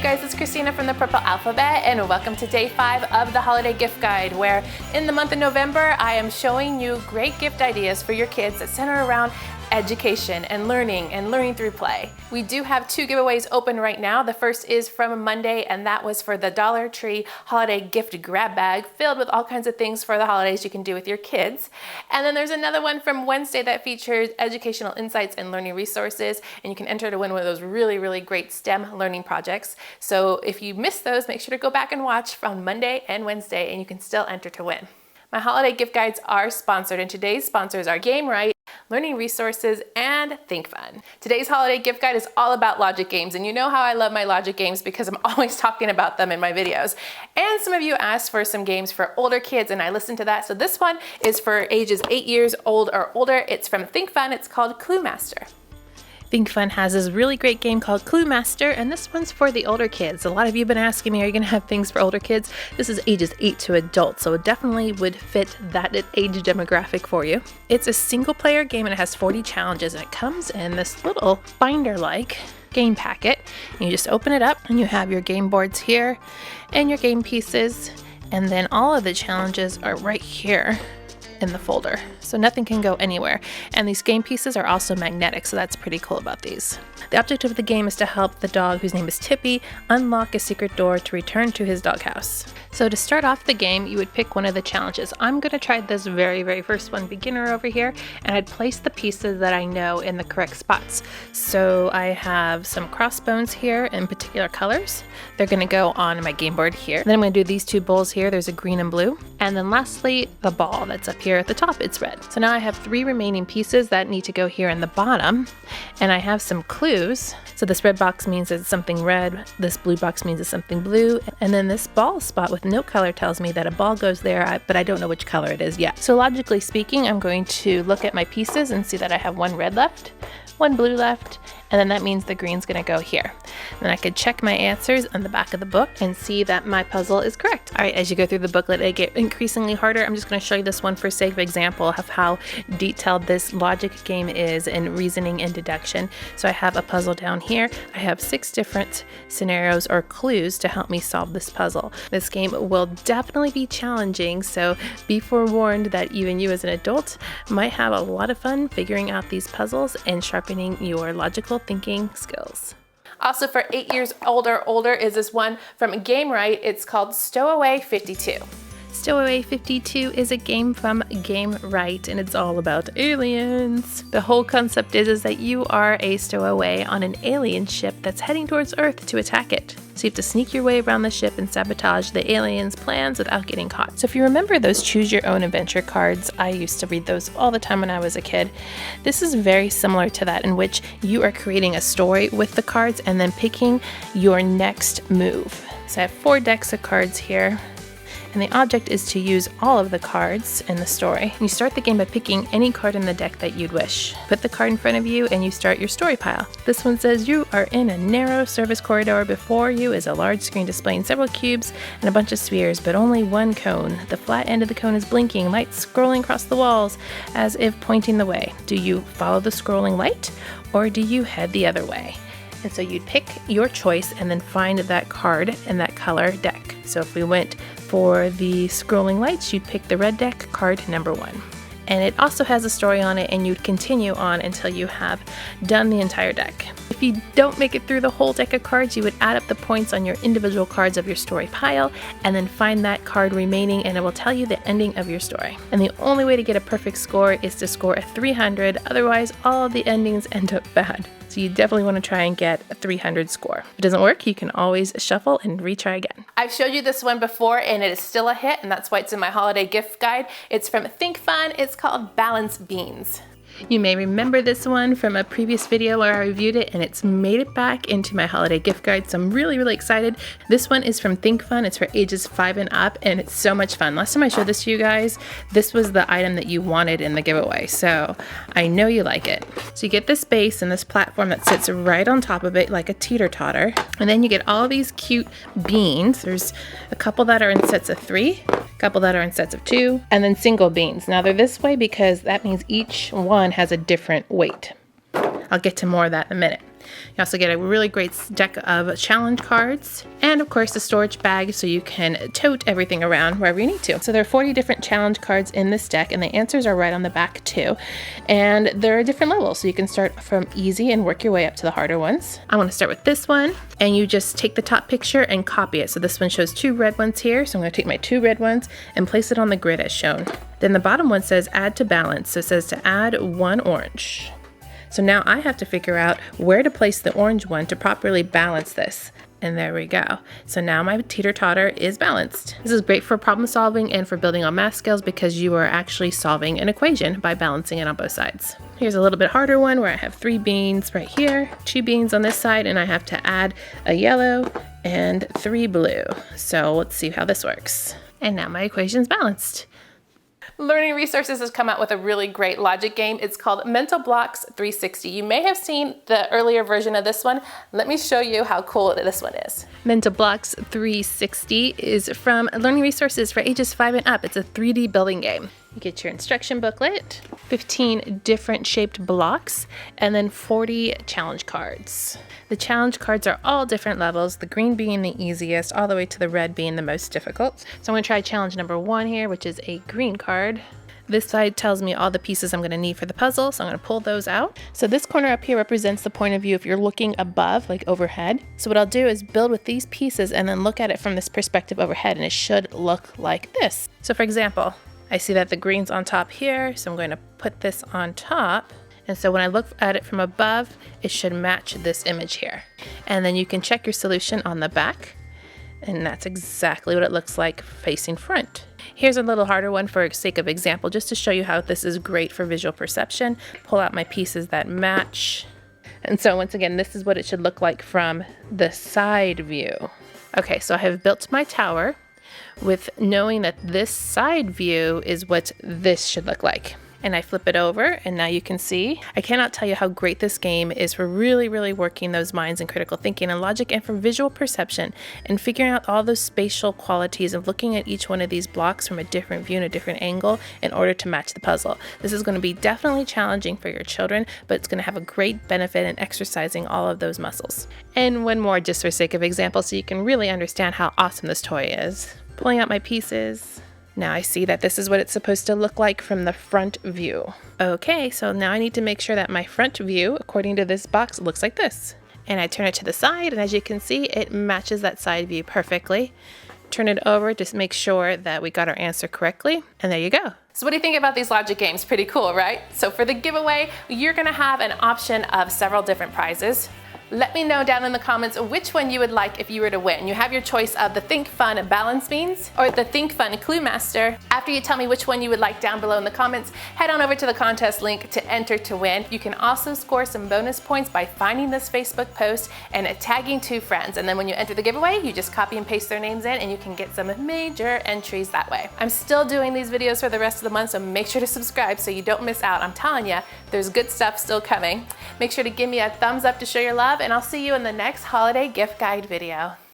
you guys, it's Christina from the Purple Alphabet, and welcome to day 5 of the Holiday Gift Guide, where in the month of November I am showing you great gift ideas for your kids that center around education and learning through play. We do have 2 giveaways open right now. The first is from Monday, and that was for the Dollar Tree Holiday Gift Grab Bag filled with all kinds of things for the holidays you can do with your kids. And then there's another one from Wednesday that features educational insights and learning resources, and you can enter to win one of those really great STEM learning projects. So if you missed those, make sure to go back and watch from Monday and Wednesday, and you can still enter to win. My holiday gift guides are sponsored, and today's sponsors are Gamewright, Learning Resources, and ThinkFun. Today's holiday gift guide is all about logic games, and you know how I love my logic games because I'm always talking about them in my videos. And some of you asked for some games for older kids, and I listened to that. So this one is for ages 8 years old or older. It's from ThinkFun. It's called Cluemaster. ThinkFun has this really great game called Cluemaster, and this one's for the older kids. A lot of you have been asking me, are you going to have things for older kids? This is ages 8 to adults, so it definitely would fit that age demographic for you. It's a single player game, and it has 40 challenges, and it comes in this little binder-like game packet. And you just open it up, and you have your game boards here, and your game pieces, and then all of the challenges are right here in the folder, so nothing can go anywhere. And these game pieces are also magnetic, so that's pretty cool about these. The object of the game is to help the dog, whose name is Tippy, unlock a secret door to return to his doghouse. So to start off the game, you would pick one of the challenges. I'm going to try this very first one, beginner over here, and I'd place the pieces that I know in the correct spots. So I have some crossbones here in particular colors. They're going to go on my game board here. Then I'm going to do these 2 bowls here. There's a green and blue. And then lastly, the ball that's up here at the top, it's red. So now I have 3 remaining pieces that need to go here in the bottom, and I have some clues. So this red box means it's something red, this blue box means it's something blue, and then this ball spot with no color tells me that a ball goes there, but I don't know which color it is yet. So logically speaking, I'm going to look at my pieces and see that I have 1 red left, 1 blue left, and then that means the green's gonna go here. Then I could check my answers on the back of the book and see that my puzzle is correct. All right, as you go through the booklet, it gets increasingly harder. I'm just gonna show you this one for sake of example of how detailed this logic game is in reasoning and deduction. So I have a puzzle down here. I have 6 different scenarios or clues to help me solve this puzzle. This game will definitely be challenging, so be forewarned that even you as an adult might have a lot of fun figuring out these puzzles and sharpening your logical thinking skills. Also for 8 years old or older is this one from Gamewright. It's called Stowaway 52. Stowaway 52 is a game from Gamewright, and it's all about aliens. The whole concept is that you are a stowaway on an alien ship that's heading towards Earth to attack it. So you have to sneak your way around the ship and sabotage the aliens' plans without getting caught. So if you remember those Choose Your Own Adventure cards, I used to read those all the time when I was a kid. This is very similar to that, in which you are creating a story with the cards and then picking your next move. So I have 4 decks of cards here, and the object is to use all of the cards in the story. You start the game by picking any card in the deck that you'd wish. Put the card in front of you and you start your story pile. This one says you are in a narrow service corridor. Before you is a large screen displaying several cubes and a bunch of spheres, but only 1 cone. The flat end of the cone is blinking, lights scrolling across the walls as if pointing the way. Do you follow the scrolling light, or do you head the other way? And so you'd pick your choice and then find that card in that color deck. So if we went for the scrolling lights, you'd pick the red deck, card number 1. And it also has a story on it, and you'd continue on until you have done the entire deck. If you don't make it through the whole deck of cards, you would add up the points on your individual cards of your story pile and then find that card remaining, and it will tell you the ending of your story. And the only way to get a perfect score is to score a 300, otherwise all of the endings end up bad. So you definitely want to try and get a 300 score. If it doesn't work, you can always shuffle and retry again. I've showed you this one before, and it is still a hit, and that's why it's in my holiday gift guide. It's from ThinkFun. It's called Balance Beans. You may remember this one from a previous video where I reviewed it, and it's made it back into my holiday gift guide, so I'm really excited. This one is from ThinkFun. It's for ages 5 and up, and it's so much fun. Last time I showed this to you guys, this was the item that you wanted in the giveaway, so I know you like it. So you get this base and this platform that sits right on top of it like a teeter-totter, and then you get all these cute beans. There's a couple that are in sets of 3, a couple that are in sets of 2, and then single beans. Now they're this way because that means each one has a different weight. I'll get to more of that in a minute. You also get a really great deck of challenge cards, and of course the storage bag so you can tote everything around wherever you need to. So there are 40 different challenge cards in this deck, and the answers are right on the back too. And there are different levels, so you can start from easy and work your way up to the harder ones. I want to start with this one, and you just take the top picture and copy it. So this one shows 2 red ones here, so I'm going to take my 2 red ones and place it on the grid as shown. Then the bottom one says add to balance, so it says to add 1 orange. So now I have to figure out where to place the orange one to properly balance this. And there we go. So now my teeter-totter is balanced. This is great for problem solving and for building on math skills because you are actually solving an equation by balancing it on both sides. Here's a little bit harder one where I have 3 beans right here, 2 beans on this side, and I have to add a yellow and 3 blue. So let's see how this works. And now my equation's balanced. Learning Resources has come out with a really great logic game. It's called Mental Blocks 360. You may have seen the earlier version of this one. Let me show you how cool this one is. Mental Blocks 360 is from Learning Resources for ages 5 and up. It's a 3D building game. You get your instruction booklet, 15 different shaped blocks, and then 40 challenge cards. The challenge cards are all different levels, the green being the easiest, all the way to the red being the most difficult. So I'm going to try challenge number 1 here, which is a green card. This side tells me all the pieces I'm going to need for the puzzle, so I'm going to pull those out. So this corner up here represents the point of view if you're looking above, like overhead. So what I'll do is build with these pieces and then look at it from this perspective overhead, and it should look like this. So for example, I see that the green's on top here, so I'm going to put this on top. And so when I look at it from above, it should match this image here. And then you can check your solution on the back, and that's exactly what it looks like facing front. Here's a little harder one for sake of example, just to show you how this is great for visual perception. Pull out my pieces that match. And so once again, this is what it should look like from the side view. Okay, so I have built my tower with knowing that this side view is what this should look like. And I flip it over, and now you can see. I cannot tell you how great this game is for really working those minds and critical thinking and logic, and for visual perception and figuring out all those spatial qualities of looking at each one of these blocks from a different view and a different angle in order to match the puzzle. This is going to be definitely challenging for your children, but it's going to have a great benefit in exercising all of those muscles. And one more just for sake of example so you can really understand how awesome this toy is. Pulling out my pieces. Now I see that this is what it's supposed to look like from the front view. Okay, so now I need to make sure that my front view, according to this box, looks like this. And I turn it to the side, and as you can see, it matches that side view perfectly. Turn it over to make sure that we got our answer correctly, and there you go. So what do you think about these logic games? Pretty cool, right? So for the giveaway, you're gonna have an option of several different prizes. Let me know down in the comments which one you would like if you were to win. You have your choice of the ThinkFun balance beans or the ThinkFun Cluemaster. After you tell me which one you would like down below in the comments, head on over to the contest link to enter to win. You can also score some bonus points by finding this Facebook post and tagging 2 friends. And then when you enter the giveaway, you just copy and paste their names in, and you can get some major entries that way. I'm still doing these videos for the rest of the month, so make sure to subscribe so you don't miss out. I'm telling you, there's good stuff still coming. Make sure to give me a thumbs up to show your love, and I'll see you in the next holiday gift guide video.